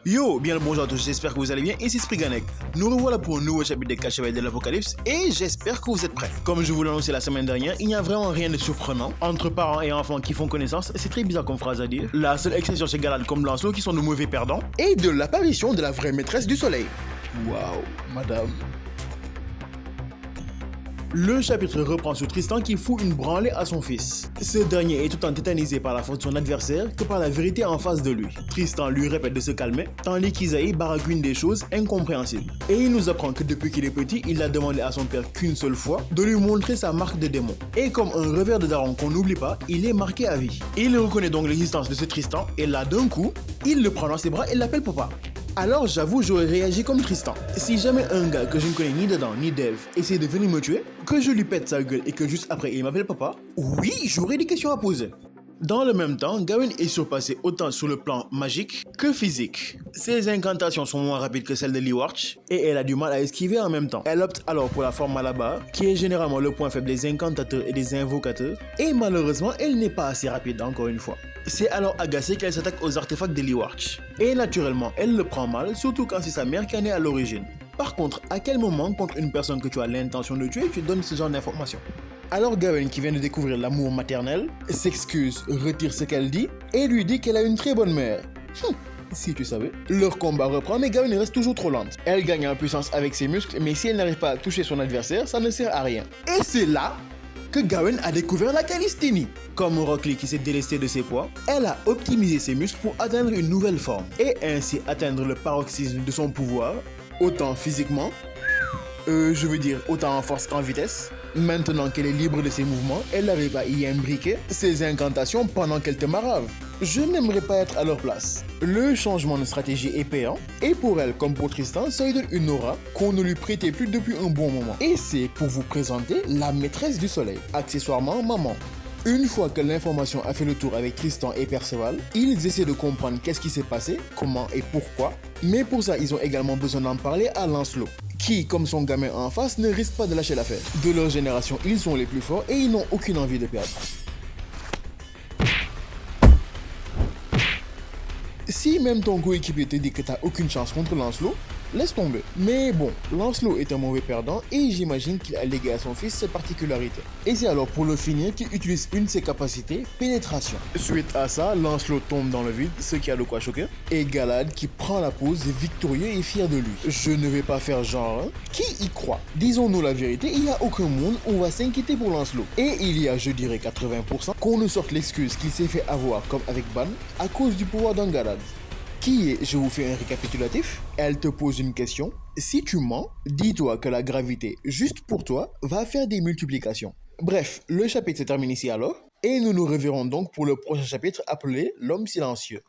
Yo, bien le bonjour à tous, j'espère que vous allez bien, ici Spriganek. Nous revoilà pour un nouveau chapitre des 4 chevaliers de l'Apocalypse et j'espère que vous êtes prêts. Comme je vous l'ai annoncé la semaine dernière, il n'y a vraiment rien de surprenant. Entre parents et enfants qui font connaissance, c'est très bizarre comme phrase à dire. La seule exception c'est Galad comme Lancelot qui sont de mauvais perdants. Et de l'apparition de la vraie maîtresse du soleil. Waouh, madame. Le chapitre reprend sur Tristan qui fout une branlée à son fils. Ce dernier est tout en tétanisé par la faute de son adversaire que par la vérité en face de lui. Tristan lui répète de se calmer, tandis qu'Isaïe baragouine des choses incompréhensibles. Et il nous apprend que depuis qu'il est petit, il a demandé à son père qu'une seule fois de lui montrer sa marque de démon. Et comme un revers de daron qu'on n'oublie pas, il est marqué à vie. Il reconnaît donc l'existence de ce Tristan et là d'un coup, il le prend dans ses bras et l'appelle papa. Alors j'avoue, j'aurais réagi comme Tristan. Si jamais un gars que je ne connais ni dedans ni d'Eve essaie de venir me tuer, que je lui pète sa gueule et que juste après il m'appelle papa, oui, j'aurais des questions à poser. Dans le même temps, Gawain est surpassé autant sur le plan magique que physique. Ses incantations sont moins rapides que celles de Leewarch et elle a du mal à esquiver en même temps. Elle opte alors pour la forme Malabar, qui est généralement le point faible des incantateurs et des invocateurs, et malheureusement, elle n'est pas assez rapide encore une fois. C'est alors agacée qu'elle s'attaque aux artefacts de Leewarch. Et naturellement, elle le prend mal, surtout quand c'est sa mère qui en est à l'origine. Par contre, à quel moment, contre une personne que tu as l'intention de tuer, tu donnes ce genre d'informations? Alors Gawain, qui vient de découvrir l'amour maternel, s'excuse, retire ce qu'elle dit et lui dit qu'elle a une très bonne mère. Si tu savais. Leur combat reprend, mais Gawain reste toujours trop lente. Elle gagne en puissance avec ses muscles, mais si elle n'arrive pas à toucher son adversaire, ça ne sert à rien. Et c'est là que Gawain a découvert la calisthénie. Comme Rock Lee qui s'est délesté de ses poids, elle a optimisé ses muscles pour atteindre une nouvelle forme et ainsi atteindre le paroxysme de son pouvoir, autant physiquement, autant en force qu'en vitesse. Maintenant qu'elle est libre de ses mouvements, elle arrive à y imbriquer ses incantations pendant qu'elle te marave. Je n'aimerais pas être à leur place. Le changement de stratégie est payant, et pour elle comme pour Tristan, ça lui donne une aura qu'on ne lui prêtait plus depuis un bon moment. Et c'est pour vous présenter la maîtresse du soleil, accessoirement maman. Une fois que l'information a fait le tour avec Tristan et Perceval, ils essaient de comprendre qu'est-ce qui s'est passé, comment et pourquoi, mais pour ça ils ont également besoin d'en parler à Lancelot, qui, comme son gamin en face, ne risque pas de lâcher l'affaire. De leur génération, ils sont les plus forts et ils n'ont aucune envie de perdre. Si même ton coéquipier te dit que t'as aucune chance contre Lancelot, laisse tomber. Mais bon, Lancelot est un mauvais perdant et j'imagine qu'il a légué à son fils ses particularités. Et c'est alors pour le finir qu'il utilise une de ses capacités, pénétration. Suite à ça, Lancelot tombe dans le vide, ce qui a de quoi choquer, et Galad qui prend la pose victorieux et fier de lui. Je ne vais pas faire genre, hein. Qui y croit? Disons-nous la vérité, il n'y a aucun monde où on va s'inquiéter pour Lancelot. Et il y a, je dirais 80%, qu'on ne sorte l'excuse qu'il s'est fait avoir comme avec Ban à cause du pouvoir d'un Galad. Qui est, je vous fais un récapitulatif, elle te pose une question, si tu mens, dis-toi que la gravité, juste pour toi, va faire des multiplications. Bref, le chapitre se termine ici alors, et nous nous reverrons donc pour le prochain chapitre appelé L'homme silencieux.